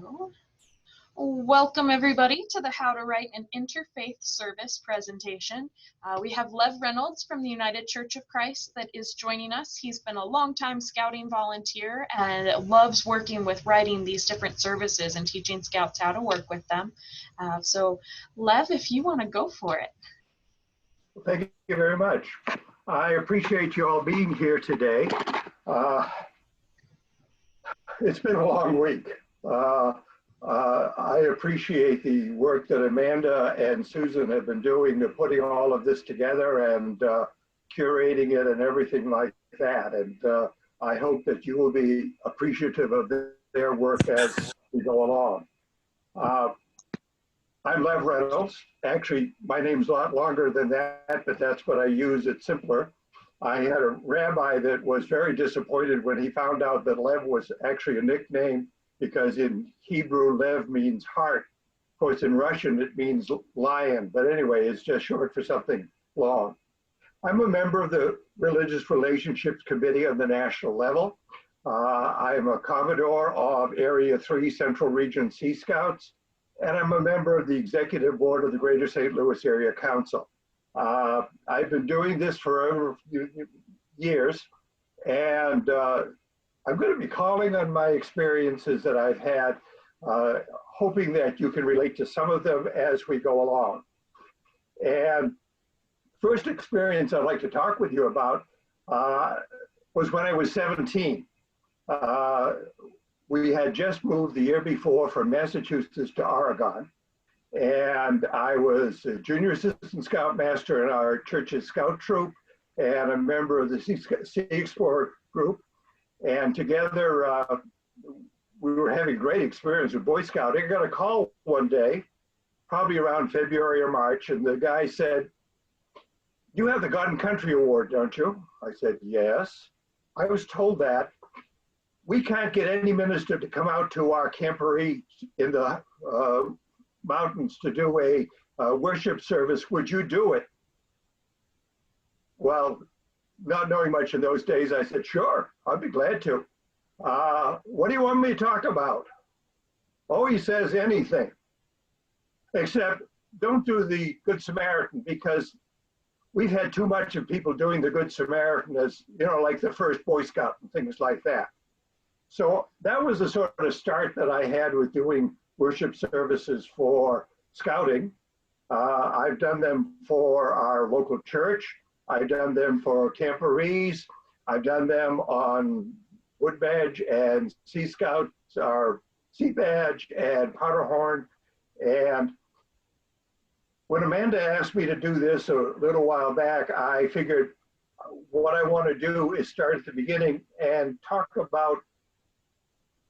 So, welcome everybody to the How to Write an Interfaith Service presentation. We have Lev Reynolds from the United Church of Christ that is joining us. He's been a longtime scouting volunteer and loves working with writing these different services and teaching scouts how to work with them. So, Lev, if you want to go for it. Thank you very much. I appreciate you all being here today. It's been a long week. I appreciate the work that Amanda and Susan have been doing to putting all of this together and curating it and everything like that. And I hope that you will be appreciative of their work as we go along. I'm Lev Reynolds. Actually, my name's a lot longer than that, but that's what I use. It's simpler. I had a rabbi that was very disappointed when he found out that Lev was actually a nickname, because in Hebrew, Lev means heart. Of course, in Russian, it means lion. But anyway, it's just short for something long. I'm a member of the Religious Relationships Committee on the national level. I'm a Commodore of Area 3 Central Region Sea Scouts, and I'm a member of the Executive Board of the Greater St. Louis Area Council. I've been doing this for over years, and I'm going to be calling on my experiences that I've had, hoping that you can relate to some of them as we go along. And first experience I'd like to talk with you about was when I was 17. We had just moved the year before from Massachusetts to Oregon, and I was a junior assistant scoutmaster in our church's scout troop and a member of the Sea Explorer group. And together, we were having great experience with Boy Scouting. I got a call one day, probably around February or March, and the guy said, "You have the God and Country Award, don't you?" I said, "Yes." I was told that we can't get any minister to come out to our camporee in the mountains to do a worship service. Would you do it? Well, not knowing much in those days, I said, "Sure, I'd be glad to." What do you want me to talk about? Oh, he says, anything. Except don't do the Good Samaritan, because we've had too much of people doing the Good Samaritan as, you know, like the first Boy Scout and things like that. So that was the sort of start that I had with doing worship services for scouting. I've done them for our local church. I've done them for camporees. I've done them on Wood Badge and Sea Scouts, our Sea Badge and Powderhorn. And when Amanda asked me to do this a little while back, I figured what I want to do is start at the beginning and talk about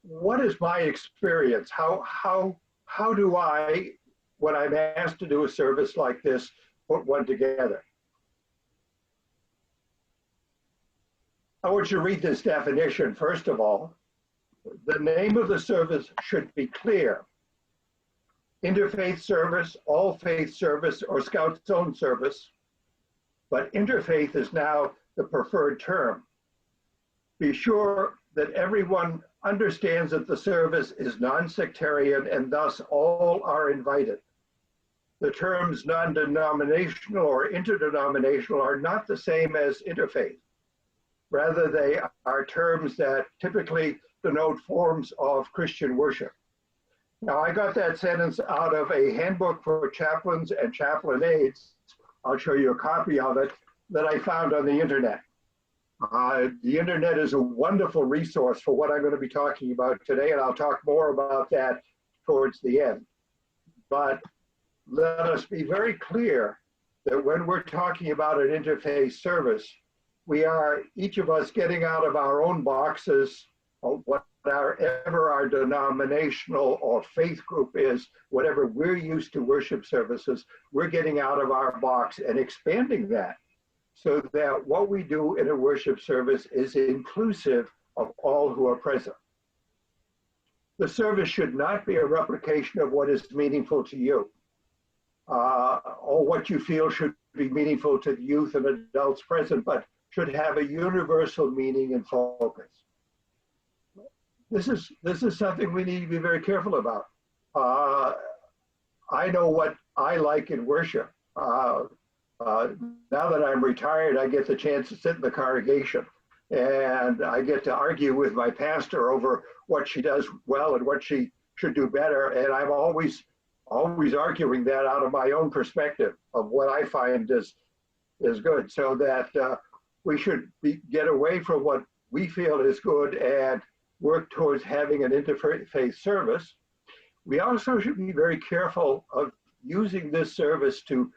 what is my experience? How do I, when I'm asked to do a service like this, put one together? I want you to read this definition, first of all. The name of the service should be clear. Interfaith service, all faith service, or Scout's own service. But interfaith is now the preferred term. Be sure that everyone understands that the service is non-sectarian and thus all are invited. The terms non-denominational or interdenominational are not the same as interfaith. Rather, they are terms that typically denote forms of Christian worship. Now, I got that sentence out of a handbook for chaplains and chaplain aides. I'll show you a copy of it that I found on the internet. The internet is a wonderful resource for what I'm going to be talking about today, and I'll talk more about that towards the end. But let us be very clear that when we're talking about an interfaith service, we are, each of us, getting out of our own boxes of whatever our denominational or faith group is, whatever we're used to worship services, we're getting out of our box and expanding that so that what we do in a worship service is inclusive of all who are present. The service should not be a replication of what is meaningful to you, or what you feel should be meaningful to the youth and adults present, but should have a universal meaning and focus. this is something we need to be very careful about. I know what I like in worship. Now that I'm retired, I get the chance to sit in the congregation, and I get to argue with my pastor over what she does well and what she should do better. And I'm always arguing that out of my own perspective of what I find is good, so that we should get away from what we feel is good and work towards having an interfaith service. We also should be very careful of using this service to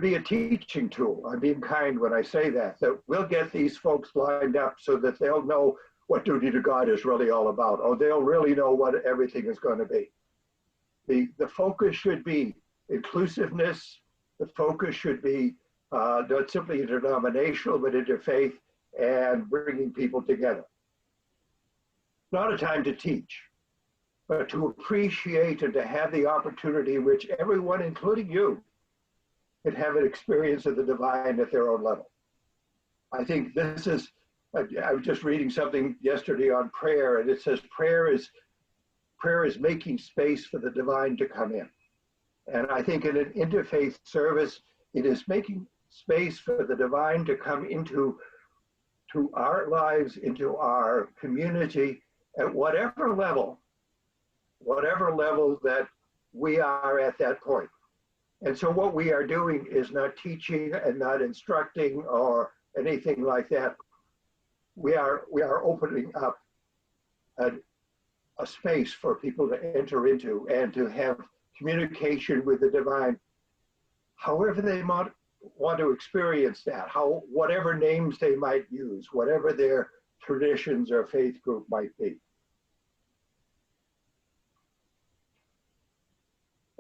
be a teaching tool. I'm being kind when I say that we'll get these folks lined up so that they'll know what duty to God is really all about, or they'll really know what everything is going to be. The focus should be inclusiveness. The focus should be not simply interdenominational, but interfaith, and bringing people together. Not a time to teach, but to appreciate and to have the opportunity in which everyone, including you, can have an experience of the divine at their own level. I think this is, I was just reading something yesterday on prayer, and it says prayer is making space for the divine to come in. And I think in an interfaith service, it is making space for the divine to come into our lives, into our community, at whatever level that we are at that point. And so what we are doing is not teaching and not instructing or anything like that. We are opening up a space for people to enter into and to have communication with the divine, however they want to experience that, whatever names they might use, whatever their traditions or faith group might be.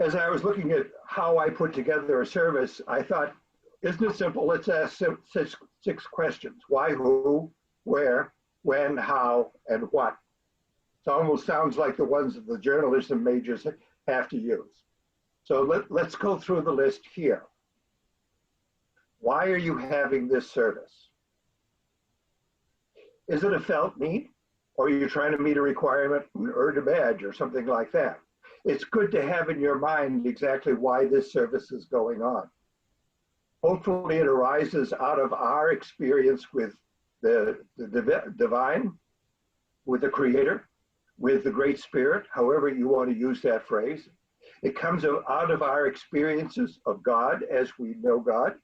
As I was looking at how I put together a service, I thought, isn't it simple? Let's ask six questions. Why, who, where, when, how, and what. It almost sounds like the ones that the journalism majors have to use. So let's go through the list here. Why are you having this service? Is it a felt need? Or are you trying to meet a requirement and earn a badge or something like that? It's good to have in your mind exactly why this service is going on. Hopefully it arises out of our experience with the divine, with the Creator, with the Great Spirit, however you want to use that phrase. It comes out of our experiences of God as we know God,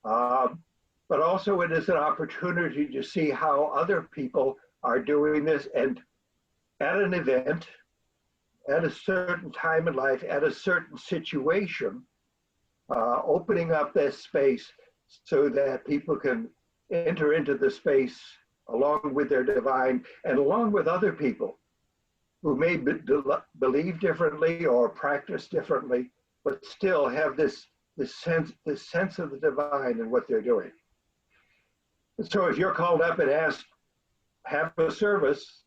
but also it is an opportunity to see how other people are doing this, and at an event, at a certain time in life, at a certain situation, opening up this space so that people can enter into the space along with their divine and along with other people who may believe differently or practice differently, but still have this sense of the divine in what they're doing. And so if you're called up and asked, have a service,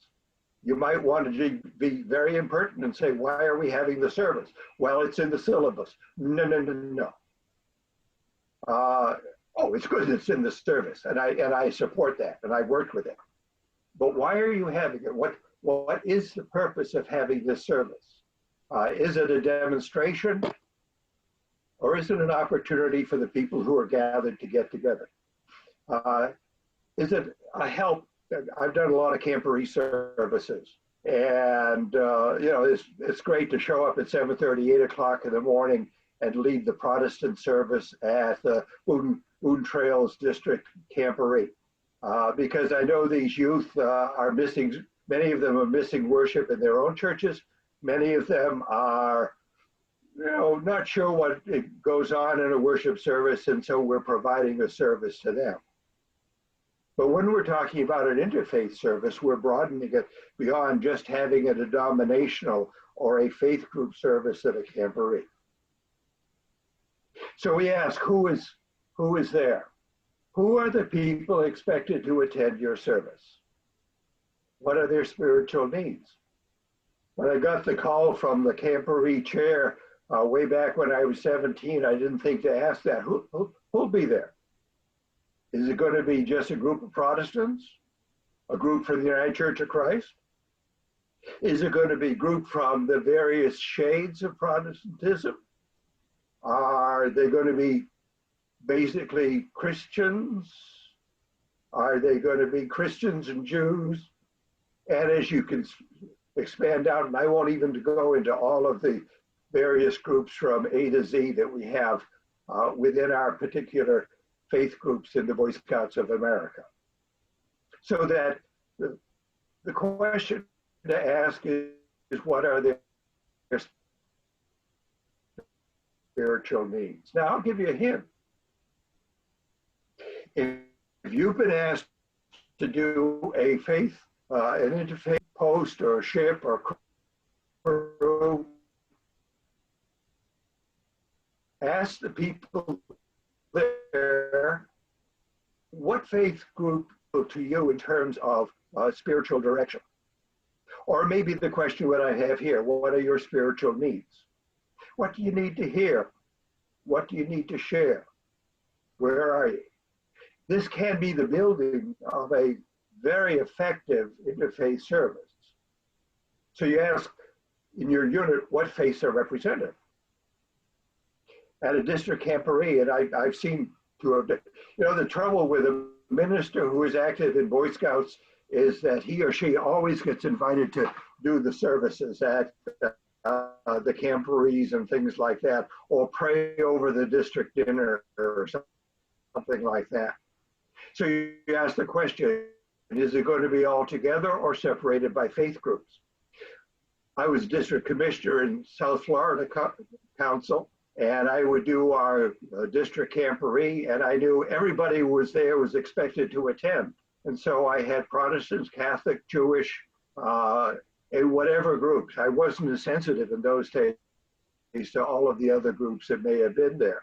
you might want to be very impertinent and say, why are we having the service? Well, it's in the syllabus. No. Oh, it's good it's in the service, and I support that, and I worked with it. But why are you having it? What is the purpose of having this service? Is it a demonstration, or is it an opportunity for the people who are gathered to get together? Is it a help? I've done a lot of camporee services, and it's great to show up at 7:30, 8 o'clock in the morning and lead the Protestant service at the Woon Trails District Camporee, because I know these youth are missing. Many of them are missing worship in their own churches. Many of them are, not sure what goes on in a worship service, and so we're providing a service to them. But when we're talking about an interfaith service, we're broadening it beyond just having a denominational or a faith group service at a camporee. So we ask, who is there? Who are the people expected to attend your service? What are their spiritual needs? When I got the call from the camporee chair way back when I was 17, I didn't think to ask that. Who'll be there? Is it going to be just a group of Protestants? a group from the United Church of Christ? Is it going to be a group from the various shades of Protestantism? Are they going to be basically Christians? Are they going to be Christians and Jews? And as you can expand out, and I won't even go into all of the various groups from A to Z that we have within our particular faith groups in the Boy Scouts of America. So that the question to ask is what are their spiritual needs? Now, I'll give you a hint. If you've been asked to do a faith, an interfaith post or ship or crew, ask the people there, what faith group to you in terms of spiritual direction? Or maybe the question that I have here, what are your spiritual needs? What do you need to hear? What do you need to share? Where are you? This can be the building of a very effective interfaith service. So you ask in your unit, what faiths are represented? At a district camporee, and I've seen two of them, the trouble with a minister who is active in Boy Scouts is that he or she always gets invited to do the services at the camporees and things like that, or pray over the district dinner or something like that. So you ask the question, is it going to be all together or separated by faith groups? I was district commissioner in South Florida Council, and I would do our district camporee, and I knew everybody who was there was expected to attend. And so I had Protestants, Catholic, Jewish, in whatever groups. I wasn't as sensitive in those days to all of the other groups that may have been there.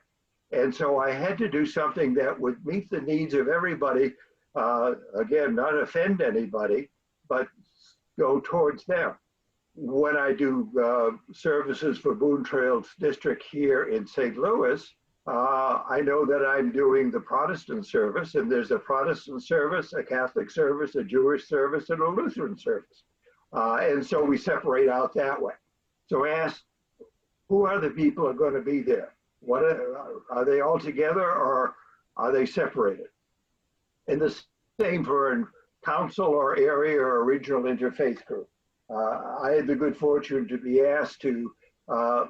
And so I had to do something that would meet the needs of everybody, again, not offend anybody, but go towards them. When I do services for Boone Trails District here in St. Louis, I know that I'm doing the Protestant service, and there's a Protestant service, a Catholic service, a Jewish service, and a Lutheran service. And so we separate out that way. So ask, who are the people who are going to be there? What are they all together or are they separated? And the same for a council or area or regional interfaith group. I had the good fortune to be asked to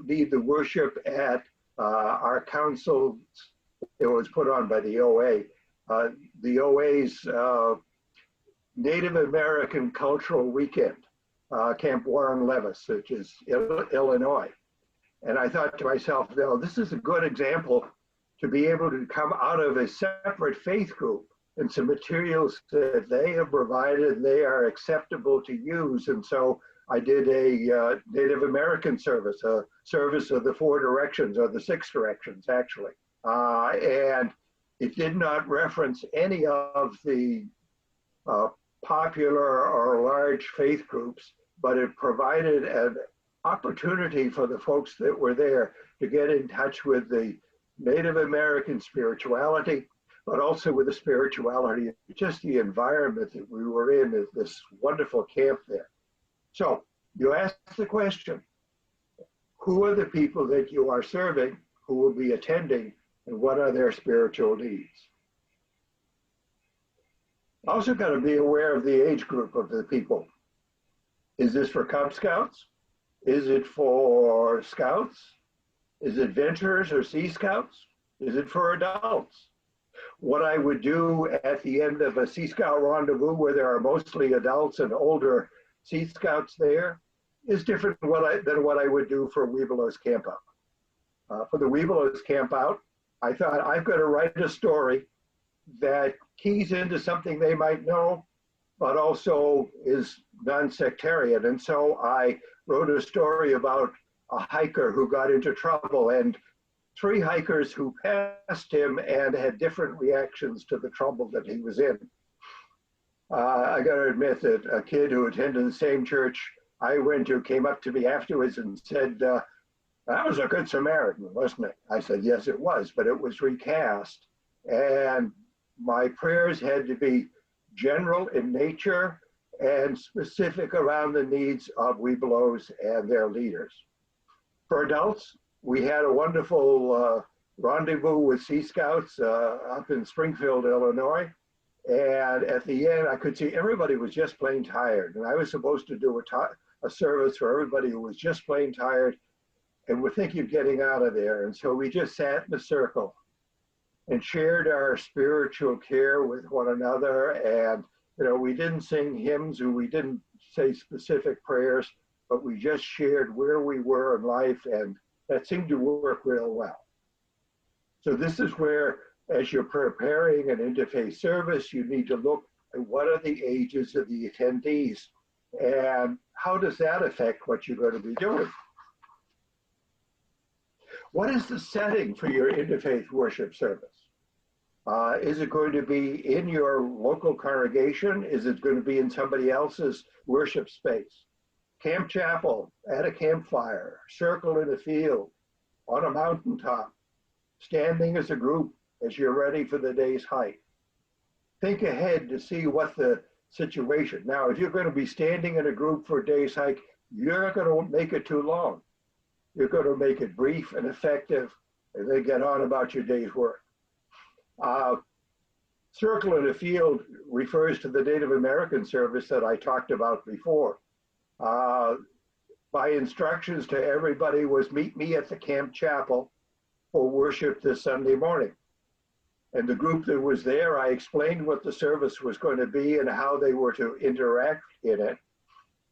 lead the worship at our council. It was put on by the OA. The OA's Native American Cultural Weekend, Camp Warren Levis, which is Illinois. And I thought to myself, this is a good example to be able to come out of a separate faith group and some materials that they have provided, they are acceptable to use. And so I did a Native American service, a service of the 4 directions, or the 6 directions, actually. And it did not reference any of the popular or large faith groups, but it provided an opportunity for the folks that were there to get in touch with the Native American spirituality, but also with the spirituality, just the environment that we were in, this wonderful camp there. So you ask the question, who are the people that you are serving, who will be attending, and what are their spiritual needs? Also got to be aware of the age group of the people. Is this for Cub Scouts? Is it for Scouts? Is it Venturers or Sea Scouts? Is it for adults? What I would do at the end of a Sea Scout rendezvous where there are mostly adults and older Sea Scouts there is different than what I would do for Webelos Camp Out. For the Webelos Camp Out, I thought I've got to write a story that keys into something they might know, but also is non-sectarian. And so I wrote a story about a hiker who got into trouble and 3 hikers who passed him and had different reactions to the trouble that he was in. I got to admit that a kid who attended the same church I went to came up to me afterwards and said, that was a good Samaritan, wasn't it? I said, yes, it was, but it was recast. And my prayers had to be general in nature and specific around the needs of Webelos and their leaders. For adults, we had a wonderful rendezvous with Sea Scouts up in Springfield, Illinois. And at the end, I could see everybody was just plain tired. And I was supposed to do a service for everybody who was just plain tired and were thinking of getting out of there. And so we just sat in a circle and shared our spiritual care with one another. And, we didn't sing hymns or we didn't say specific prayers, but we just shared where we were in life, and that seemed to work real well. So this is where, as you're preparing an interfaith service, you need to look at what are the ages of the attendees and how does that affect what you're going to be doing. What is the setting for your interfaith worship service? Is it going to be in your local congregation? Is it going to be in somebody else's worship space? Camp chapel, at a campfire, circle in a field, on a mountaintop, standing as a group as you're ready for the day's hike. Think ahead to see what the situation. Now, if you're going to be standing in a group for a day's hike, you're not going to make it too long. You're going to make it brief and effective, and then get on about your day's work. Circle in a field refers to the Native American service that I talked about before. My instructions to everybody was meet me at the camp chapel for worship this Sunday morning. And the group that was there, I explained what the service was going to be and how they were to interact in it,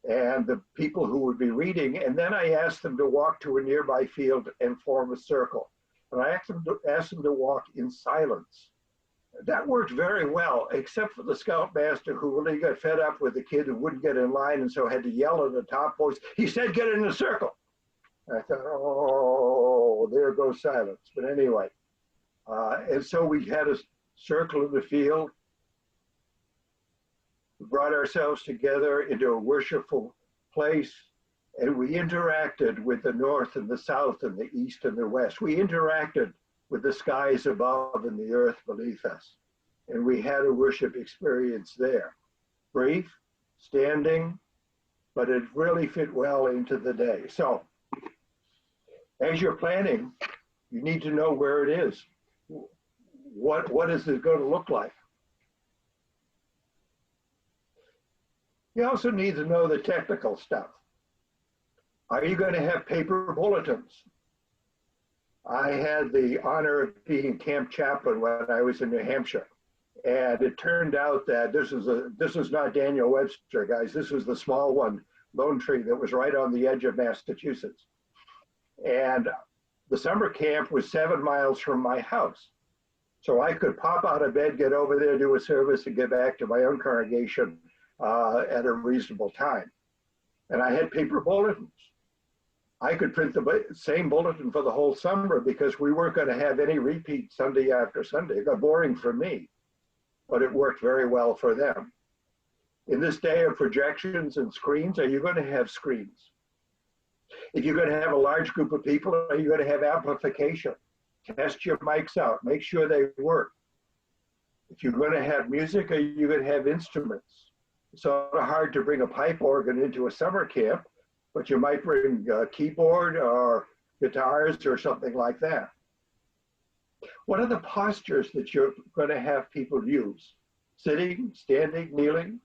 and the people who would be reading. And then I asked them to walk to a nearby field and form a circle. And I asked them to walk in silence. That worked very well, except for the scoutmaster who really got fed up with the kid who wouldn't get in line and so had to yell at the top voice. He said, "Get in a circle." I thought, oh, there goes silence. But anyway, and so we had a circle in the field. We brought ourselves together into a worshipful place, and we interacted with the north and the south and the east and the west. We interacted with the skies above and the earth beneath us. And we had a worship experience there. Brief, standing, but it really fit well into the day. So, as you're planning, you need to know where it is. What is it going to look like? You also need to know the technical stuff. Are you going to have paper bulletins? I had the honor of being camp chaplain when I was in New Hampshire. And it turned out that this was not Daniel Webster, guys. This was the small one, Lone Tree, that was right on the edge of Massachusetts. And the summer camp was 7 miles from my house. So I could pop out of bed, get over there, do a service, and get back to my own congregation at a reasonable time. And I had paper bulletins. I could print the same bulletin for the whole summer because we weren't going to have any repeat Sunday after Sunday. It got boring for me, but it worked very well for them. In this day of projections and screens, are you going to have screens? If you're going to have a large group of people, are you going to have amplification? Test your mics out, make sure they work. If you're going to have music, are you going to have instruments? It's sort of hard to bring a pipe organ into a summer camp, but you might bring a keyboard or guitars or something like that. What are the postures that you're going to have people use? Sitting, standing, kneeling?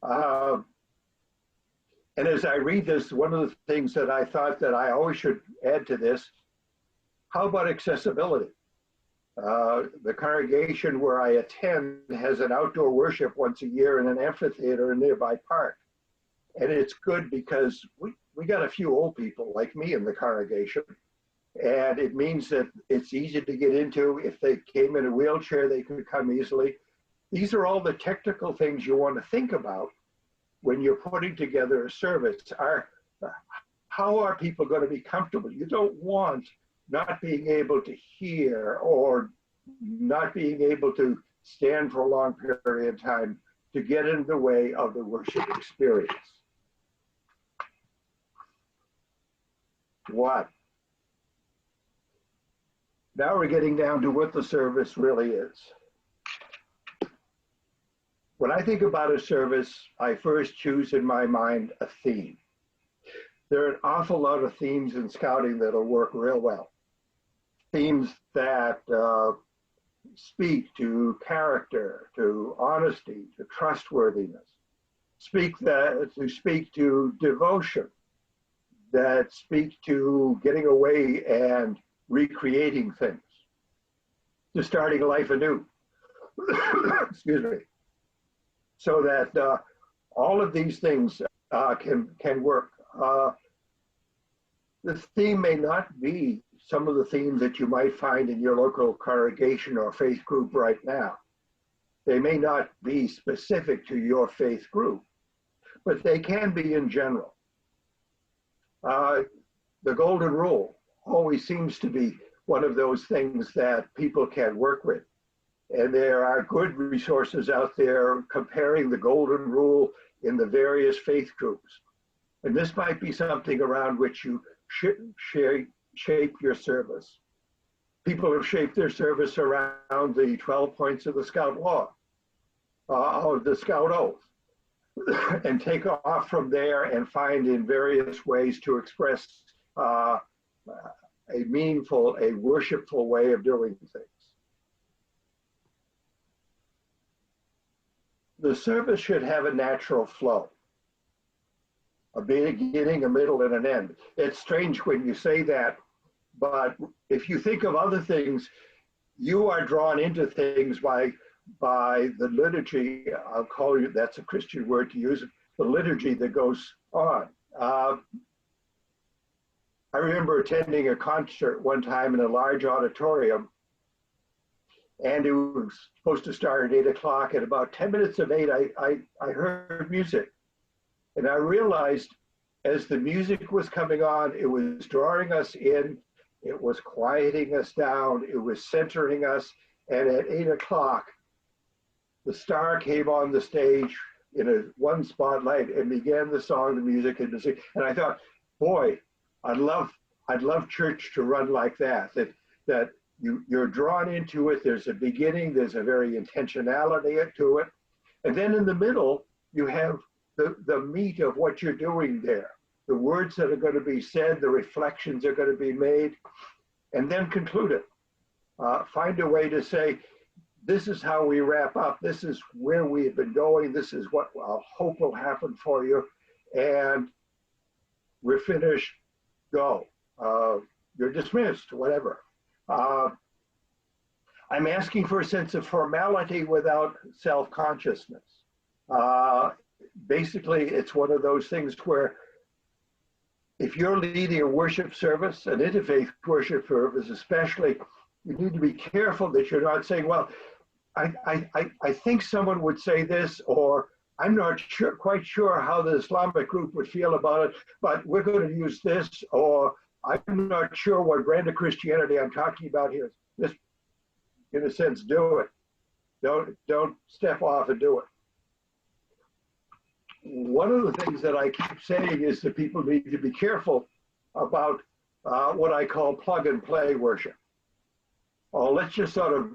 And as I read this, one of the things that I thought that I always should add to this, how about accessibility? The congregation where I attend has an outdoor worship once a year in an amphitheater in a nearby park. And it's good because we got a few old people like me in the congregation. And it means that it's easy to get into. If they came in a wheelchair, they could come easily. These are all the technical things you want to think about when you're putting together a service. How are people going to be comfortable? You don't want not being able to hear or not being able to stand for a long period of time to get in the way of the worship experience. What? Now we're getting down to what the service really is. When I think about a service, I first choose in my mind a theme. There are an awful lot of themes in scouting that'll work real well. Themes that speak to character, to honesty, to trustworthiness, speak to devotion, that speak to getting away and recreating things, to starting life anew. Excuse me. So that all of these things can work. The theme may not be some of the themes that you might find in your local congregation or faith group right now. They may not be specific to your faith group, but they can be in general. The golden rule always seems to be one of those things that people can work with. And there are good resources out there comparing the golden rule in the various faith groups. And this might be something around which you should shape your service. People have shaped their service around the 12 points of the Scout Law, of the Scout Oath, and take off from there and find in various ways to express a meaningful, a worshipful way of doing things. The service should have a natural flow, a beginning, a middle, and an end. It's strange when you say that, but if you think of other things, you are drawn into things by the liturgy. I'll call you, that's a Christian word to use, the liturgy that goes on. I remember attending a concert one time in a large auditorium, and it was supposed to start at 8 o'clock. At about 10 minutes of 8, I heard music. And I realized as the music was coming on, it was drawing us in, it was quieting us down, it was centering us. And at 8 o'clock, the star came on the stage in one spotlight and began the song, the music, and I thought, boy, I'd love church to run like that. That you're drawn into it. There's a beginning. There's a very intentionality to it, and then in the middle you have the meat of what you're doing there. The words that are going to be said, the reflections are going to be made, and then conclude it. Find a way to say, this is how we wrap up. This is where we've been going. This is what I hope will happen for you, and we're finished. Go. You're dismissed. Whatever. I'm asking for a sense of formality without self-consciousness. Basically, it's one of those things where if you're leading a worship service, an interfaith worship service especially, you need to be careful that you're not saying, well, I think someone would say this, or I'm not quite sure how the Islamic group would feel about it, but we're going to use this, or I'm not sure what brand of Christianity I'm talking about here. Just, in a sense, do it. Don't step off and do it. One of the things that I keep saying is that people need to be careful about what I call plug and play worship. Oh, let's just sort of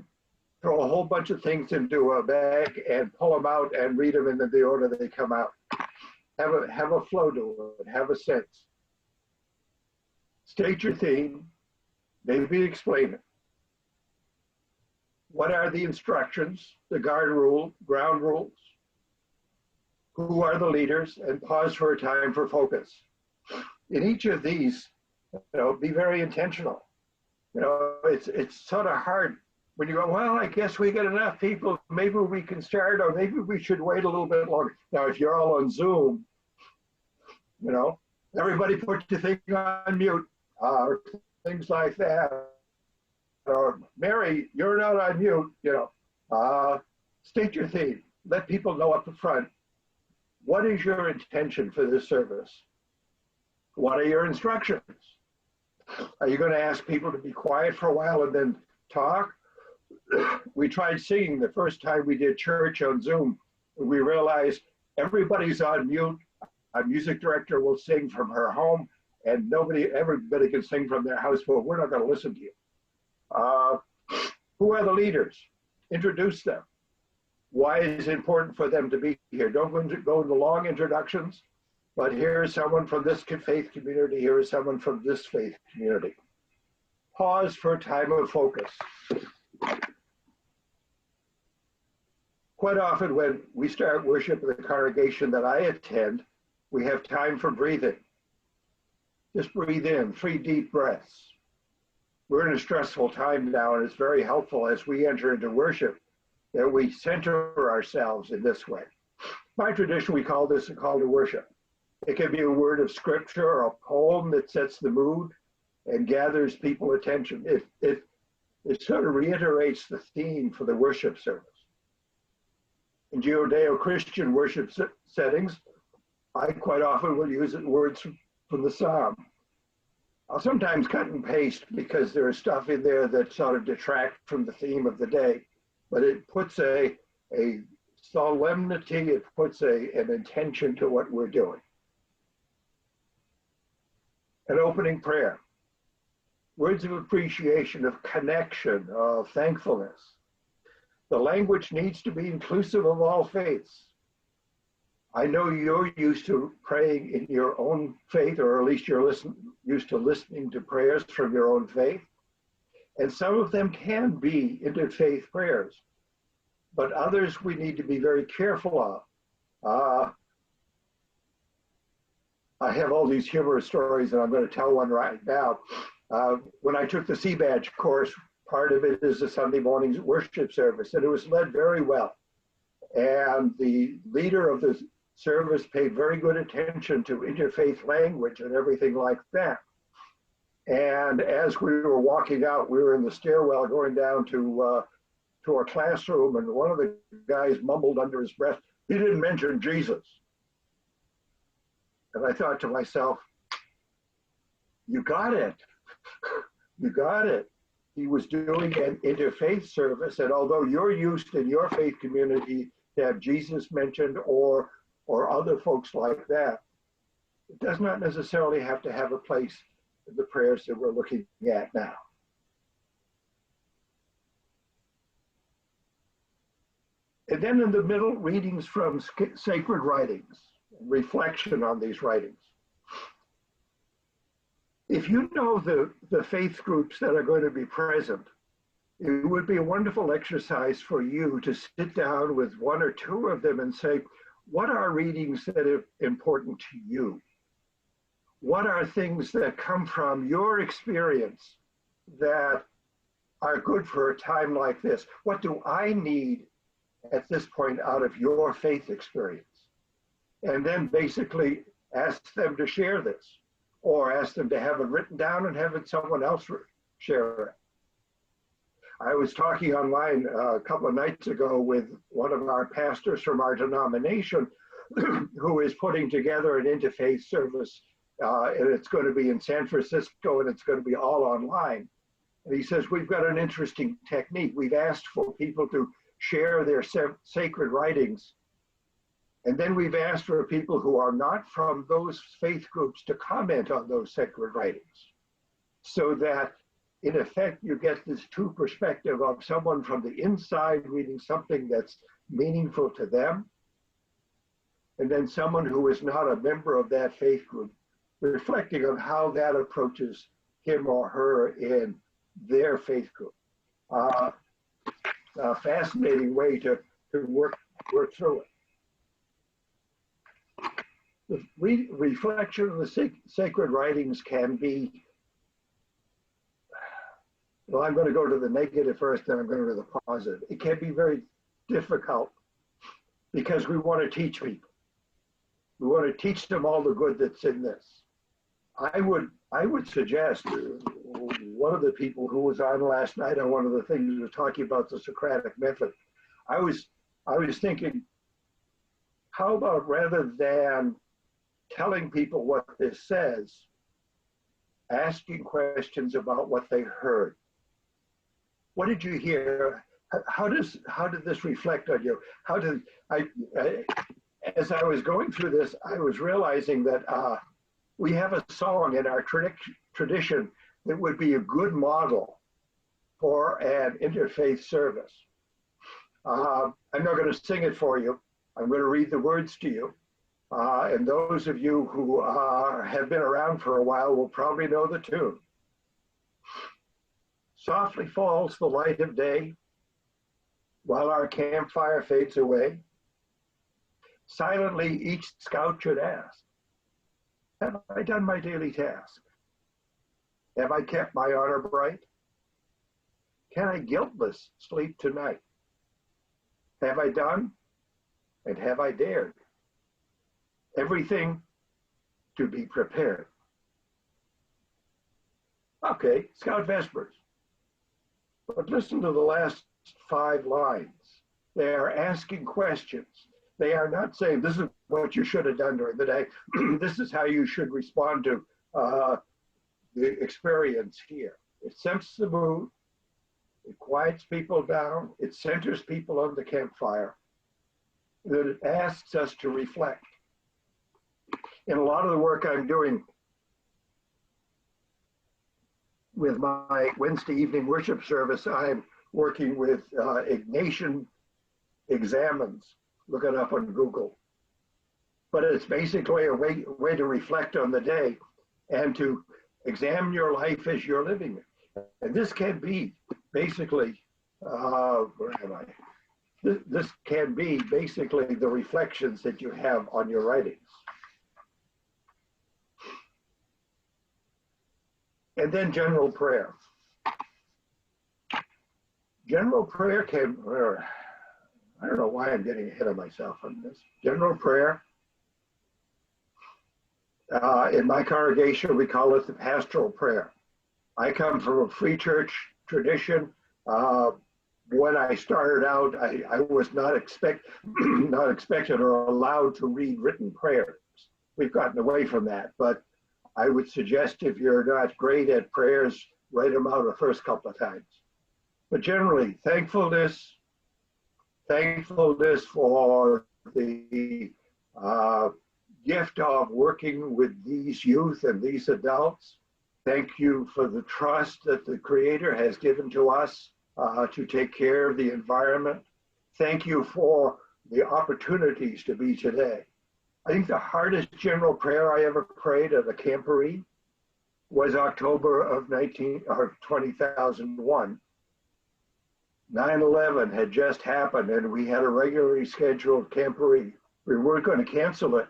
throw a whole bunch of things into a bag and pull them out and read them in the order they come out. Have a flow to it. Have a sense. State your theme, maybe explain it. What are the instructions, the ground rules? Who are the leaders? And pause for a time for focus. In each of these, be very intentional. It's sort of hard when you go, well, I guess we got enough people, maybe we can start, or maybe we should wait a little bit longer. Now, if you're all on Zoom, everybody put your thing on mute. Things like that. Or Mary, you're not on mute, state your theme. Let people know up front. What is your intention for this service? What are your instructions? Are you going to ask people to be quiet for a while and then talk? We tried singing the first time we did church on Zoom. We realized everybody's on mute. Our music director will sing from her home, and everybody can sing from their house, but we're not going to listen to you. Who are the leaders? Introduce them. why is it important for them to be here. Don't go into long introductions, but here is someone from this faith community, here is someone from this faith community. Pause for a time of focus. Quite often when we start worship in the congregation that I attend, we have time for breathing. Just breathe in, 3 deep breaths. We're in a stressful time now, and it's very helpful as we enter into worship that we center ourselves in this way. By tradition, we call this a call to worship. It can be a word of scripture or a poem that sets the mood and gathers people's attention. It sort of reiterates the theme for the worship service. In Judeo-Christian worship settings, I quite often will use words from the Psalm. I'll sometimes cut and paste because there is stuff in there that sort of detract from the theme of the day, but it puts a solemnity, it puts an intention to what we're doing. An opening prayer. Words of appreciation, of connection, of thankfulness. The language needs to be inclusive of all faiths. I know you're used to praying in your own faith, or at least you're used to listening to prayers from your own faith. And some of them can be interfaith prayers, but others we need to be very careful of. I have all these humorous stories, and I'm going to tell one right now. When I took the C-Badge course, part of it is a Sunday morning's worship service, and it was led very well. And the leader of the service paid very good attention to interfaith language and everything like that. And as we were walking out, we were in the stairwell going down to our classroom, and one of the guys mumbled under his breath, "He didn't mention Jesus." And I thought to myself, you got it. You got it. He was doing an interfaith service, and although you're used in your faith community to have Jesus mentioned or other folks like that, it does not necessarily have to have a place in the prayers that we're looking at now. And then in the middle, readings from sacred writings, reflection on these writings. If you know the faith groups that are going to be present, it would be a wonderful exercise for you to sit down with 1 or 2 of them and say, what are readings that are important to you? What are things that come from your experience that are good for a time like this? What do I need at this point out of your faith experience? And then basically ask them to share this, or ask them to have it written down and have it someone else share it. I was talking online a couple of nights ago with one of our pastors from our denomination who is putting together an interfaith service, and it's going to be in San Francisco, and it's going to be all online. And he says, we've got an interesting technique. We've asked for people to share their sacred writings, and then we've asked for people who are not from those faith groups to comment on those sacred writings, so that in effect, you get this 2 perspective of someone from the inside reading something that's meaningful to them, and then someone who is not a member of that faith group, reflecting on how that approaches him or her in their faith group. A fascinating way to work through it. The reflection of the sacred writings can be, well, I'm going to go to the negative first, then I'm going to go to the positive. It can be very difficult because we want to teach people. We want to teach them all the good that's in this. I would suggest, one of the people who was on last night on one of the things we were talking about the Socratic method, I was thinking, how about rather than telling people what this says, asking questions about what they heard. What did you hear? How did this reflect on you? As I was going through this, I was realizing that we have a song in our tradition that would be a good model for an interfaith service. I'm not going to sing it for you. I'm going to read the words to you. And those of you who have been around for a while will probably know the tune. Softly falls the light of day while our campfire fades away. Silently each scout should ask, have I done my daily task? Have I kept my honor bright? Can I guiltless sleep tonight? Have I done and have I dared everything to be prepared? Okay, Scout Vespers. But listen to the last 5 lines. They are asking questions. They are not saying, this is what you should have done during the day. This is how you should respond to the experience here. It sets the mood. It quiets people down. It centers people on the campfire. Then it asks us to reflect. In a lot of the work I'm doing with my Wednesday evening worship service, I'm working with Ignatian Examines. Look it up on Google. But it's basically a way to reflect on the day and to examine your life as you're living it. And this can be basically, where am I? This can be basically the reflections that you have on your writings. And then general prayer. General prayer can, I don't know why I'm getting ahead of myself on this. General prayer, in my congregation, we call it the pastoral prayer. I come from a free church tradition. When I started out, I was not expected or allowed to read written prayers. We've gotten away from that, but I would suggest if you're not great at prayers, write them out the first couple of times. But generally, thankfulness for the gift of working with these youth and these adults. Thank you for the trust that the Creator has given to us to take care of the environment. Thank you for the opportunities to be today. I think the hardest general prayer I ever prayed at a camporee was October of 2001. 9/11 had just happened and we had a regularly scheduled camporee. We weren't going to cancel it,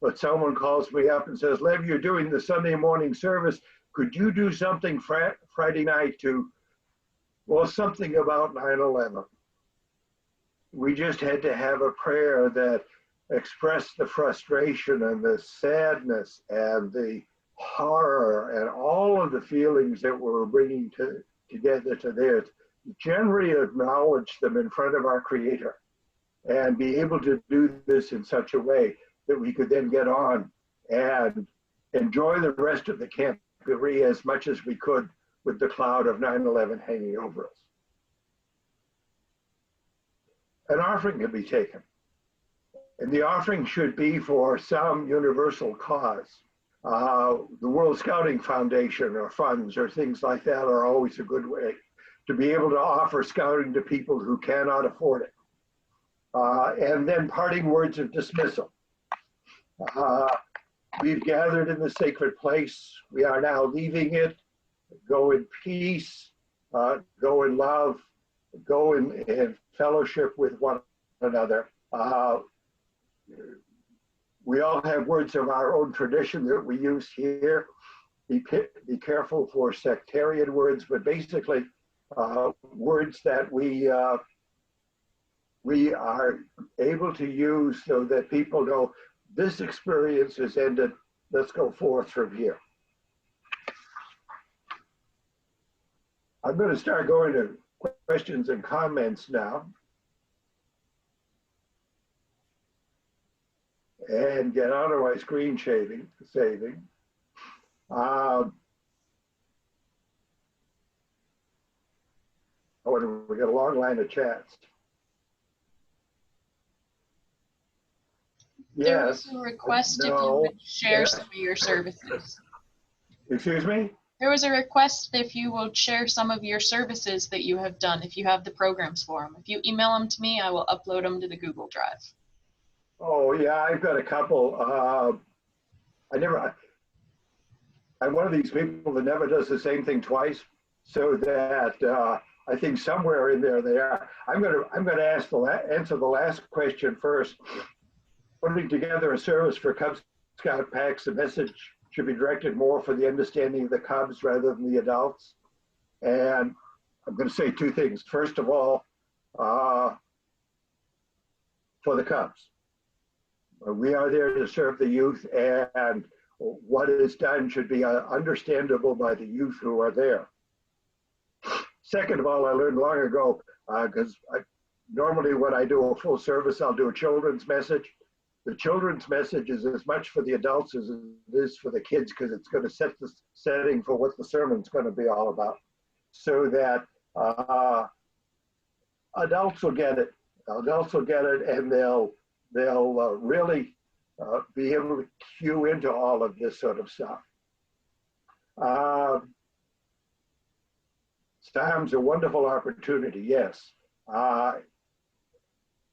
but someone calls me up and says, Lev, you're doing the Sunday morning service. Could you do something Friday night to, well, something about 9/11? We just had to have a prayer that expressed the frustration and the sadness and the horror and all of the feelings that we're bringing together to there. Generally acknowledge them in front of our Creator and be able to do this in such a way that we could then get on and enjoy the rest of the camporee as much as we could with the cloud of 9/11 hanging over us. An offering can be taken, and the offering should be for some universal cause. The World Scouting Foundation or funds or things like that are always a good way to be able to offer scouting to people who cannot afford it. And then parting words of dismissal. We've gathered in the sacred place. We are now leaving it. Go in peace, go in love, go in fellowship with one another. We all have words of our own tradition that we use here. Be careful for sectarian words, but basically words that we are able to use so that people know this experience is ended. Let's go forth from here. I'm going to start going to questions and comments now. And get out of my screen saving. We got a long line of chats. There Yes. was a request if you would share some of your services. Excuse me? There was a request if you would share some of your services that you have done, if you have the programs for them. If you email them to me, I will upload them to the Google Drive. Oh yeah, I've got a couple. I'm one of these people that never does the same thing twice, so that I think somewhere in there they are. I'm gonna answer the last question first. Putting together a service for Cub Scout packs, the message should be directed more for the understanding of the Cubs rather than the adults. And I'm going to say two things. First of all, for the Cubs, we are there to serve the youth, and what is done should be understandable by the youth who are there. Second of all, I learned long ago, because normally when I do a full service, I'll do a children's message. The children's message is as much for the adults as it is for the kids, because it's going to set the setting for what the sermon's going to be all about, so that adults will get it. Adults will get it, and they'll really be able to cue into all of this sort of stuff. STAM's a wonderful opportunity, yes. I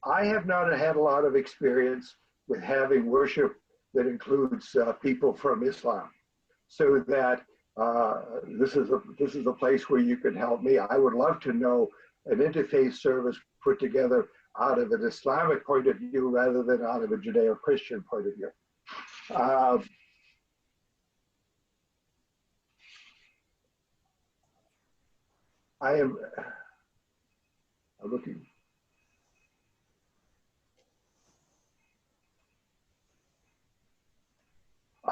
have not had a lot of experience with having worship that includes people from Islam, so that this is a place where you can help me. I would love to know an interfaith service put together out of an Islamic point of view rather than out of a Judeo-Christian point of view. I'm looking.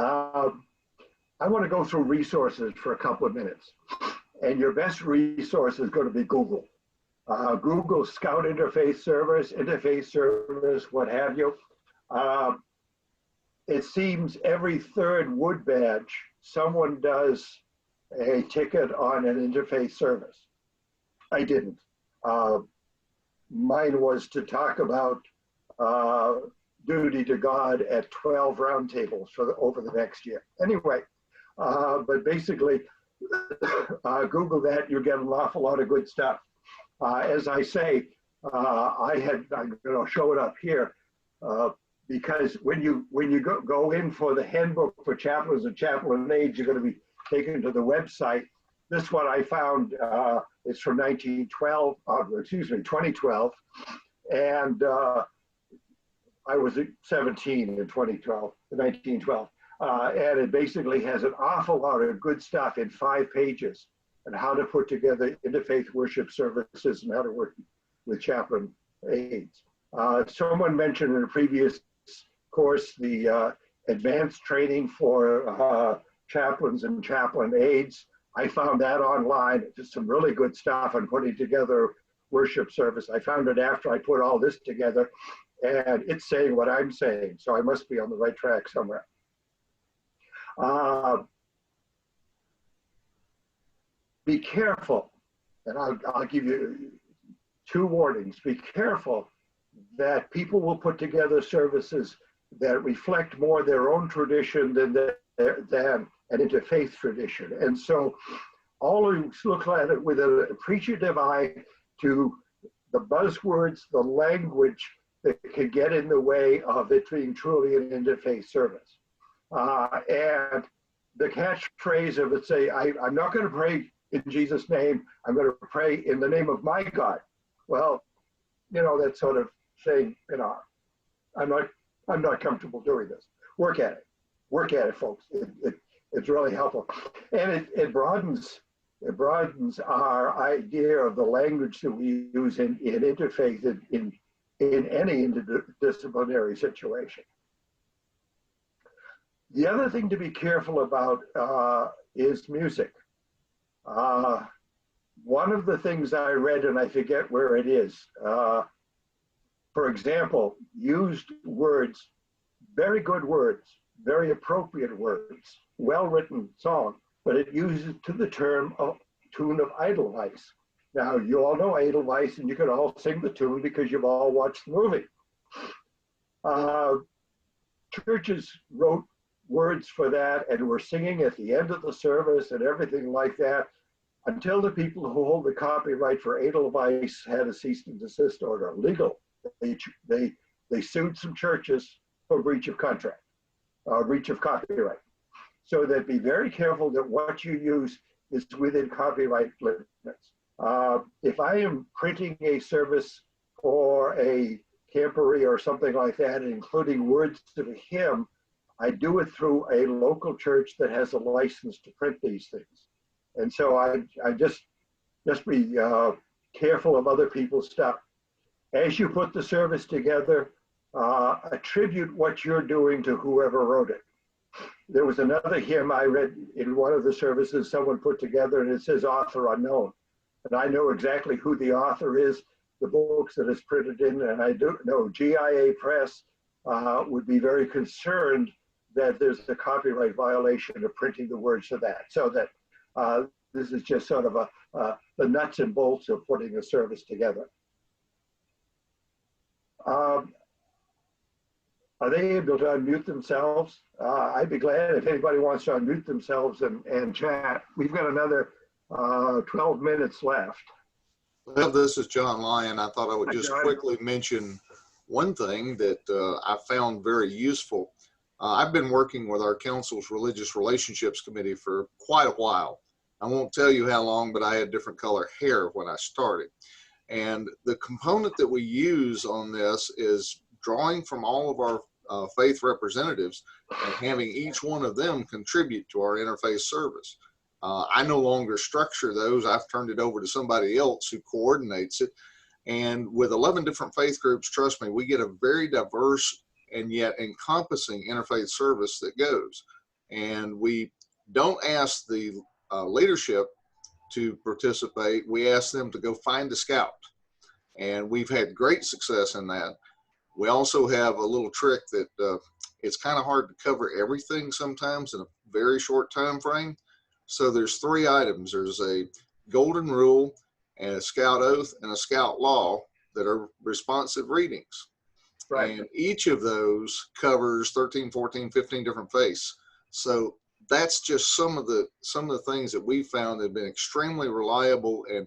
I want to go through resources for a couple of minutes. And your best resource is going to be Google. Google Scout Interfaith Service, what have you. It seems every third wood badge, someone does a ticket on an interfaith service. I didn't. Mine was to talk about duty to God at 12 roundtables over the next year. Anyway, but basically, Google that, you get an awful lot of good stuff. As I say, I'm going to show it up here, because when you go in for the handbook for chaplains and chaplain aides, you're going to be taken to the website. This one I found is from 2012, and I was 17 in 1912. And it basically has an awful lot of good stuff in 5 pages on how to put together interfaith worship services and how to work with chaplain aides. Someone mentioned in a previous course the advanced training for chaplains and chaplain aides. I found that online. Just some really good stuff on putting together worship service. I found it after I put all this together, and it's saying what I'm saying, so I must be on the right track somewhere. Be careful, and I'll give you 2 warnings. Be careful that people will put together services that reflect more their own tradition than an interfaith tradition. And so always look at it with an appreciative eye to the buzzwords, the language that could get in the way of it being truly an interfaith service. And the catchphrase of it, say, I'm not going to pray in Jesus' name, I'm going to pray in the name of my God. Well, that sort of saying, I'm not comfortable doing this. Work at it, folks. It's really helpful, and it broadens our idea of the language that we use in interfaith in any interdisciplinary situation. The other thing to be careful about is music. One of the things I read, and I forget where it is, for example, used words, very good words, very appropriate words, well-written song, but it uses to the tune of Edelweiss. Now, you all know Edelweiss, and you can all sing the tune because you've all watched the movie. Churches wrote words for that, and we're singing at the end of the service and everything like that, until the people who hold the copyright for Edelweiss had a cease and desist order, legal. They sued some churches for breach of contract, breach of copyright. So that be very careful that what you use is within copyright limits. If I am printing a service for a camporee or something like that, including words to the hymn, I do it through a local church that has a license to print these things. And so I just be careful of other people's stuff. As you put the service together, attribute what you're doing to whoever wrote it. There was another hymn I read in one of the services someone put together, and it says author unknown. And I know exactly who the author is, the books that it's printed in, and I do know GIA Press would be very concerned that there's a copyright violation of printing the words of that. So that this is just sort of the nuts and bolts of putting a service together. Are they able to unmute themselves? I'd be glad if anybody wants to unmute themselves and chat. We've got another 12 minutes left. Well, this is John Lyon. I thought I would just quickly mention one thing that I found very useful. I've been working with our council's Religious Relationships Committee for quite a while. I won't tell you how long, but I had different color hair when I started. And the component that we use on this is drawing from all of our faith representatives and having each one of them contribute to our interfaith service. I no longer structure those. I've turned it over to somebody else who coordinates it. And with 11 different faith groups, trust me, we get a very diverse and yet encompassing interfaith service that goes. And we don't ask the leadership to participate. We ask them to go find a scout. And we've had great success in that. We also have a little trick that it's kind of hard to cover everything sometimes in a very short time frame. So there's 3 items. There's a golden rule and a scout oath and a scout law that are responsive readings. Right. And each of those covers 13, 14, 15 different faiths. So that's just some of the things that we found have been extremely reliable. And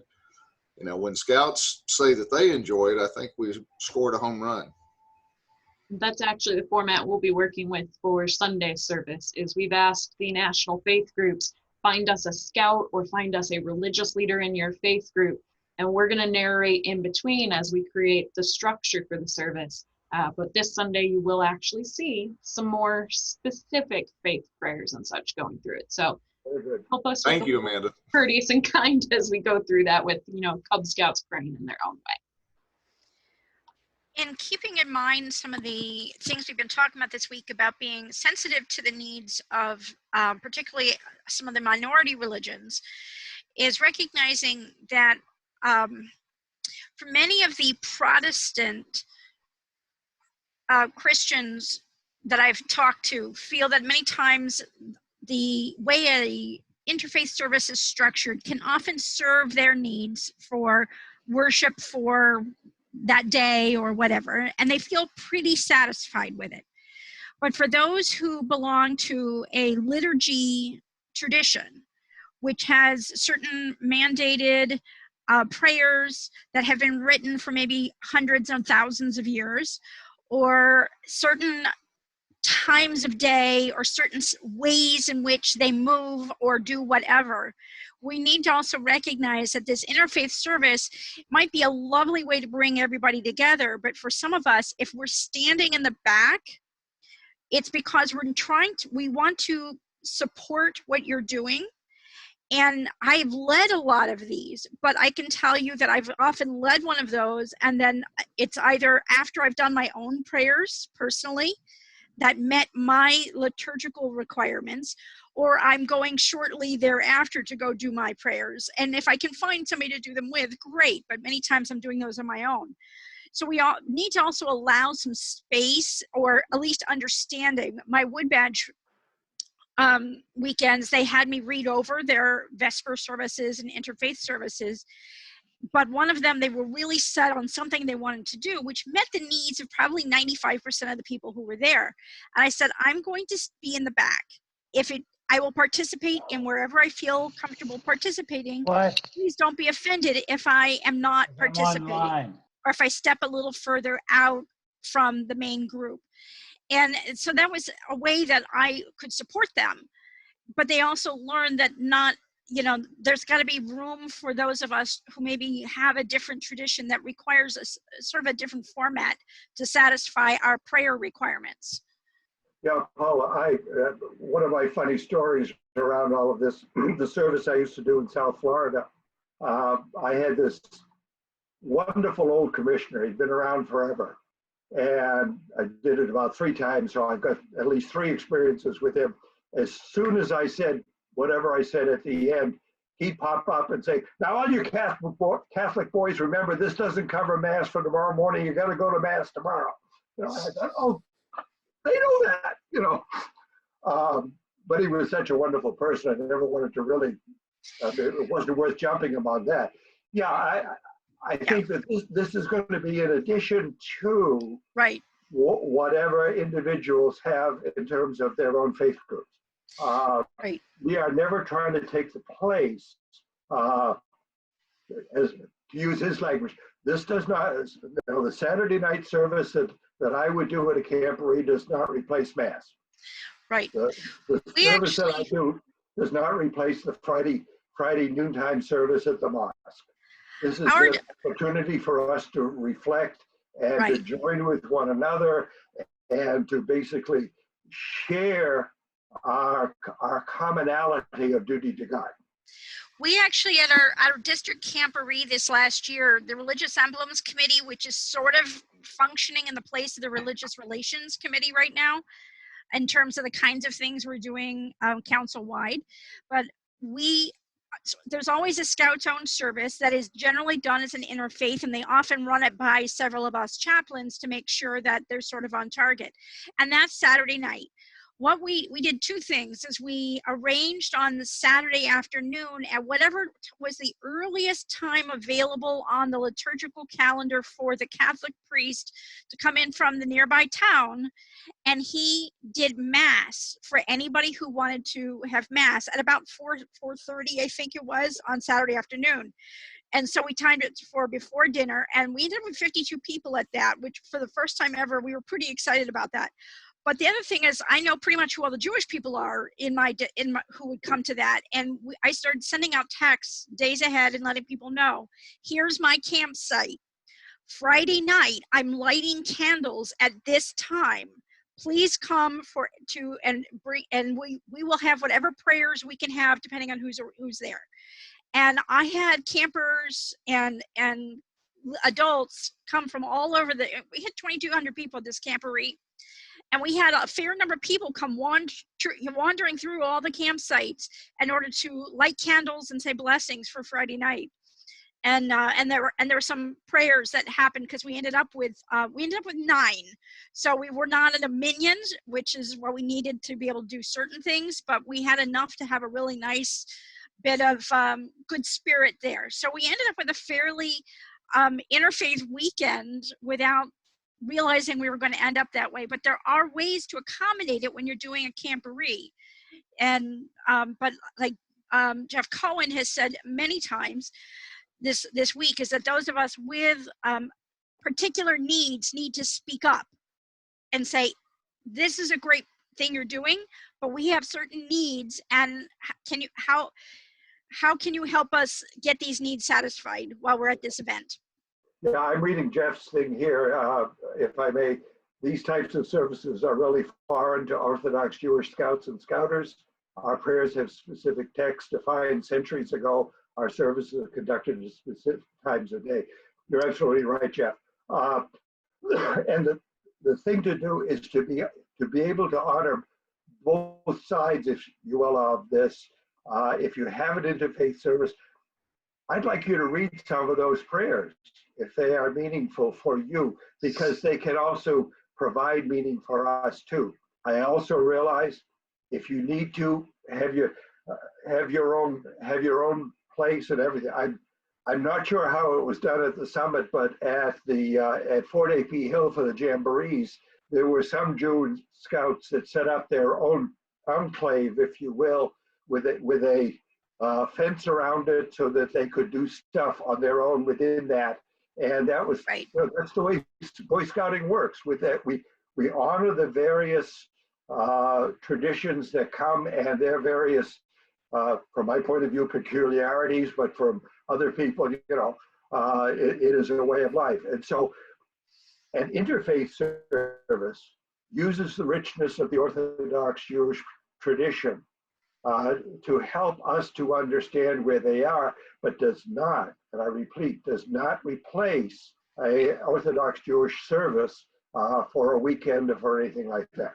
you know, when scouts say that they enjoy it, I think we scored a home run. That's actually the format we'll be working with for Sunday service. Is we've asked the national faith groups, find us a scout or find us a religious leader in your faith group, and we're going to narrate in between as we create the structure for the service. But this Sunday you will actually see some more specific faith prayers and such going through it. So help us. Thank you, Amanda. Courteous and kind as we go through that with, you know, Cub Scouts praying in their own way. In keeping in mind some of the things we've been talking about this week about being sensitive to the needs of particularly some of the minority religions, is recognizing that for many of the Protestant Christians that I've talked to feel that many times the way a interfaith service is structured can often serve their needs for worship for that day or whatever, and they feel pretty satisfied with it. But for those who belong to a liturgy tradition, which has certain mandated prayers that have been written for maybe hundreds of thousands of years, or certain times of day or certain ways in which they move or do whatever, we need to also recognize that this interfaith service might be a lovely way to bring everybody together. But for some of us, if we're standing in the back, it's because we want to support what you're doing. And I've led a lot of these, but I can tell you that I've often led one of those, and then it's either after I've done my own prayers personally that met my liturgical requirements, or I'm going shortly thereafter to go do my prayers. And if I can find somebody to do them with, great, but many times I'm doing those on my own. So we all need to also allow some space, or at least understanding. My Wood Badge weekends, they had me read over their Vesper services and interfaith services. but one of them, they were really set on something they wanted to do, which met the needs of probably 95% of the people who were there. And I said, I'm going to be in the back. I will participate in wherever I feel comfortable participating. What? Please don't be offended if I am not participating, or if I step a little further out from the main group. And so that was a way that I could support them. But they also learned that there's got to be room for those of us who maybe have a different tradition that requires a sort of a different format to satisfy our prayer requirements. Yeah, Paula, one of my funny stories around all of this, the service I used to do in South Florida, I had this wonderful old commissioner. He'd been around forever. And I did it about 3 times, so I've got at least 3 experiences with him. As soon as I said whatever I said at the end, he'd pop up and say, now all you Catholic boys, remember, this doesn't cover Mass for tomorrow morning. You got to go to Mass tomorrow. I thought, oh, they know that, but he was such a wonderful person. I never wanted to really, it wasn't worth jumping him on that. Yeah, I think that this is going to be in addition to whatever individuals have in terms of their own faith groups. We are never trying to take the place, as to use his language, this does not, the Saturday night service that I would do at a camporee does not replace Mass. Right. The service that I do does not replace the Friday noontime service at the mosque. This is an opportunity for us to reflect and to join with one another and to basically share our commonality of duty to God. We actually, at our district camporee this last year, the Religious Emblems Committee, which is sort of functioning in the place of the Religious Relations Committee right now, in terms of the kinds of things we're doing council-wide, but there's always a Scouts-owned service that is generally done as an interfaith, and they often run it by several of us chaplains to make sure that they're sort of on target. And that's Saturday night. What we did 2 things is we arranged on the Saturday afternoon at whatever was the earliest time available on the liturgical calendar for the Catholic priest to come in from the nearby town, and he did Mass for anybody who wanted to have Mass at about 4:30, I think it was, on Saturday afternoon. And so we timed it for before dinner, and we ended up with 52 people at that, which for the first time ever, we were pretty excited about that. But the other thing is, I know pretty much who all the Jewish people are who would come to that, and I started sending out texts days ahead and letting people know, here's my campsite. Friday night, I'm lighting candles at this time. Please come and we will have whatever prayers we can have depending on who's there. And I had campers and adults come from all over we had 2,200 people at this camporee. And we had a fair number of people come wandering through all the campsites in order to light candles and say blessings for Friday night. And there were some prayers that happened because we ended up with 9. So we were not at a minion, which is what we needed to be able to do certain things, but we had enough to have a really nice bit of good spirit there. So we ended up with a fairly interfaith weekend without realizing we were going to end up that way. But there are ways to accommodate it when you're doing a camporee. And but like Jeff Cohen has said many times this week, is that those of us with particular needs need to speak up and say, this is a great thing you're doing, but we have certain needs, and how can you help us get these needs satisfied while we're at this event? Yeah, I'm reading Jeff's thing here, if I may. These types of services are really foreign to Orthodox Jewish Scouts and Scouters. Our prayers have specific texts defined centuries ago. Our services are conducted at specific times of day. You're absolutely right, Jeff. And the thing to do is to be able to honor both sides, if you will, of this. If you have an interfaith service, I'd like you to read some of those prayers if they are meaningful for you, because they can also provide meaning for us too. I also realize if you need to have your own place and everything, I'm not sure how it was done at the summit, but at Fort A.P. Hill for the Jamborees, there were some Jew Scouts that set up their own enclave, if you will, with a fence around it so that they could do stuff on their own within that. And that was, Right. that's the way Boy Scouting works. With that, we honor the various traditions that come and their various, from my point of view, peculiarities, but from other people, it is a way of life. And so an interfaith service uses the richness of the Orthodox Jewish tradition to help us to understand where they are, but does not, and I repeat, does not replace a Orthodox Jewish service for a weekend or for anything like that.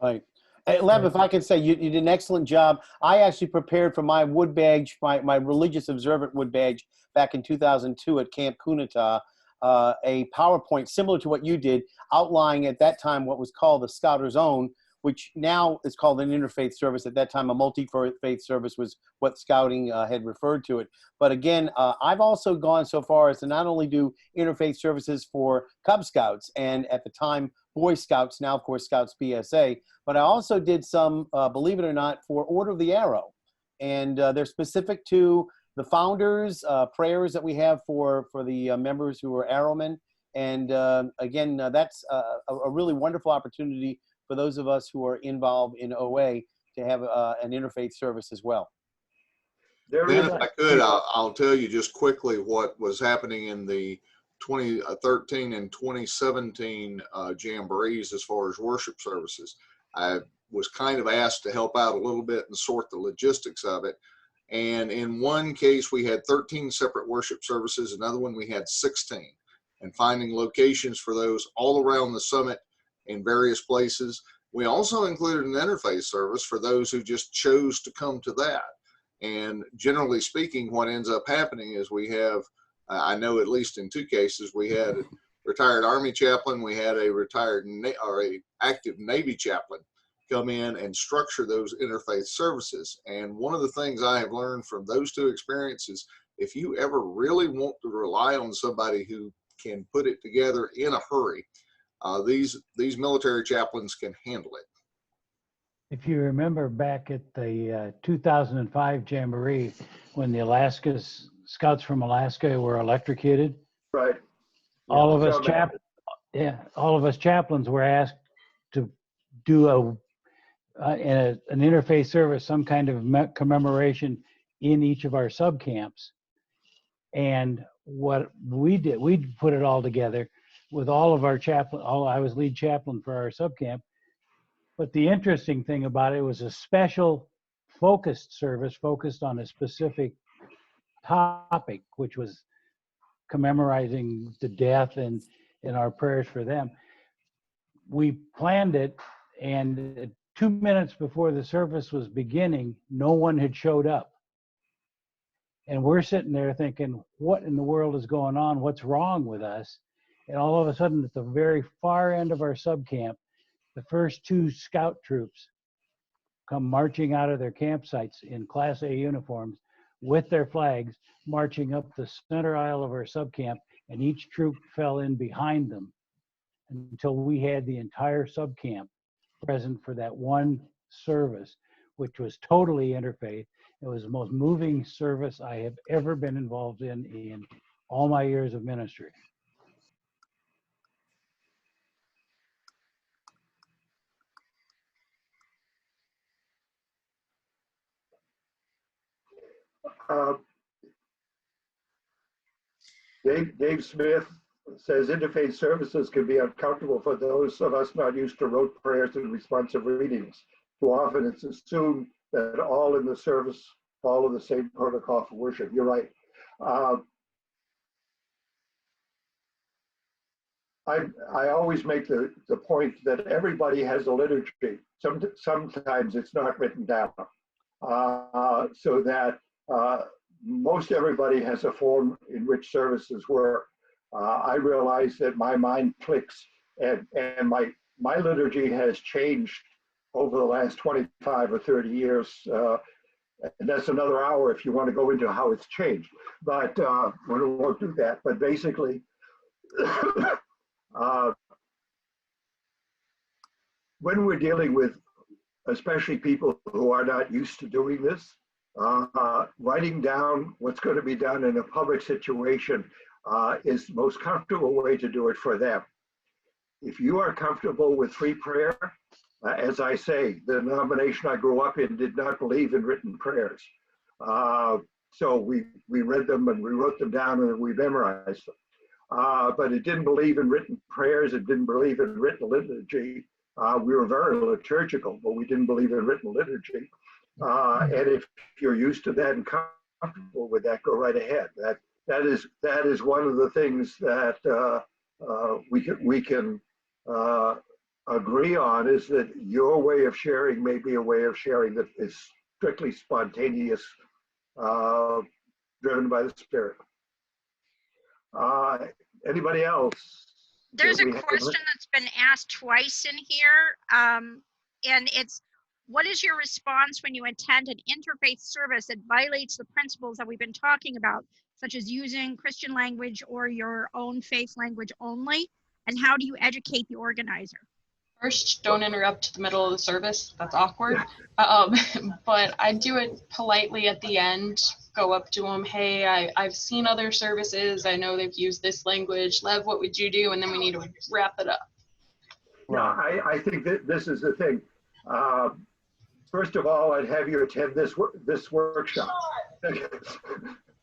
Right. Hey, Lev, if I could say, you did an excellent job. I actually prepared for my wood badge, my religious observant wood badge back in 2002 at Camp Kunata, a PowerPoint similar to what you did, outlining at that time what was called the Scouter's Own, which now is called an interfaith service. At that time, a multi-faith service was what Scouting had referred to it. But again, I've also gone so far as to not only do interfaith services for Cub Scouts and at the time Boy Scouts, now of course Scouts BSA, but I also did some, believe it or not, for Order of the Arrow. And they're specific to the founders, prayers that we have for the members who are Arrowmen. And again, that's a really wonderful opportunity for those of us who are involved in OA to have an interfaith service as well. Then if I could, I'll tell you just quickly what was happening in the 2013 and 2017 Jamborees as far as worship services. I was kind of asked to help out a little bit and sort the logistics of it. And in one case, we had 13 separate worship services. Another one, we had 16. And finding locations for those all around the summit in various places. We also included an interfaith service for those who just chose to come to that. And generally speaking, what ends up happening is we have, I know at least in 2 cases, we had a retired Army chaplain, we had a retired or a active Navy chaplain come in and structure those interfaith services. And one of the things I have learned from those 2 experiences, if you ever really want to rely on somebody who can put it together in a hurry, these military chaplains can handle it. If you remember back at the 2005 Jamboree, when the Scouts from Alaska were electrocuted, right? All of us chaplains were asked to do an interfaith service, some kind of commemoration in each of our sub camps. And what we did, we put it all together with all of our chaplain. I was lead chaplain for our sub camp. But the interesting thing about it was a special focused service focused on a specific topic, which was commemorizing the death and our prayers for them. We planned it, and 2 minutes before the service was beginning, no one had showed up. And we're sitting there thinking, what in the world is going on? What's wrong with us? And all of a sudden, at the very far end of our sub camp, the first 2 scout troops come marching out of their campsites in Class A uniforms with their flags, marching up the center aisle of our sub camp, and each troop fell in behind them until we had the entire sub camp present for that one service, which was totally interfaith. It was the most moving service I have ever been involved in all my years of ministry. Dave Smith says interfaith services can be uncomfortable for those of us not used to rote prayers and responsive readings. Too often it's assumed that all in the service follow the same protocol for worship. You're right. I always make the point that everybody has a liturgy. Sometimes it's not written down. So that most everybody has a form in which services work. I realize that my mind clicks, and my liturgy has changed over the last 25 or 30 years And that's another hour if you want to go into how it's changed. But we won't do that. But basically, when we're dealing with especially people who are not used to doing this, writing down what's going to be done in a public situation is the most comfortable way to do it for them. If you are comfortable with free prayer, as I say, the denomination I grew up in did not believe in written prayers. So we read them and we wrote them down and we memorized them. But it didn't believe in written prayers. It didn't believe in written liturgy. We were very liturgical, but we didn't believe in written liturgy. And if you're used to that and comfortable with that, go right ahead. That is one of the things that we can agree on, is that your way of sharing may be a way of sharing that is strictly spontaneous, driven by the Spirit. Anybody else? There's a question that's been asked twice in here, and it's, what is your response when you attend an interfaith service that violates the principles that we've been talking about, such as using Christian language or your own faith language only? And how do you educate the organizer? First, don't interrupt the middle of the service. That's awkward. But I do it politely at the end. Go up to them. Hey, I've seen other services. I know they've used this language. Lev, what would you do? And then we need to wrap it up. No, I think that this is the thing. First of all, I'd have you attend this workshop.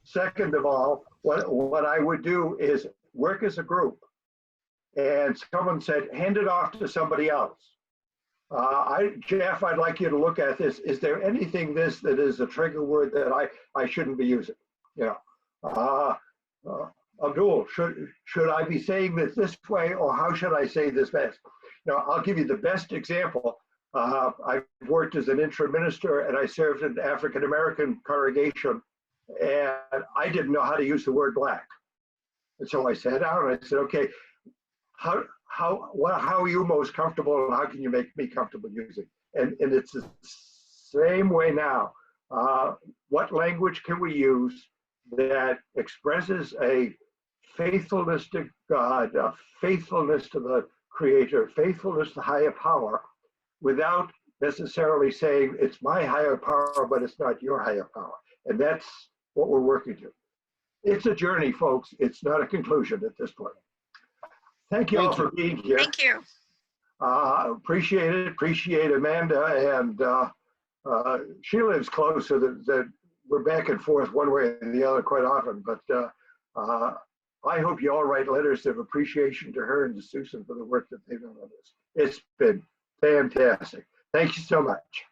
Second of all, what I would do is work as a group. And someone said, hand it off to somebody else. Jeff, I'd like you to look at this. Is there anything that is a trigger word that I shouldn't be using? You know, Abdul, should I be saying this way, or how should I say this best? Now, I'll give you the best example. I've worked as an interim minister, and I served in an African-American congregation, and I didn't know how to use the word black. And so I sat down and I said, okay, how are you most comfortable, and how can you make me comfortable using? And it's the same way now. What language can we use that expresses a faithfulness to God, a faithfulness to the Creator, faithfulness to the higher power, without necessarily saying it's my higher power, but it's not your higher power? And that's what we're working to. It's a journey, folks. It's not a conclusion at this point. Thank you all for being here. Thank you. Appreciate it. Appreciate Amanda. And she lives close, so that we're back and forth one way or the other quite often. But I hope you all write letters of appreciation to her and to Susan for the work that they've done on this. It's been fantastic. Thank you so much.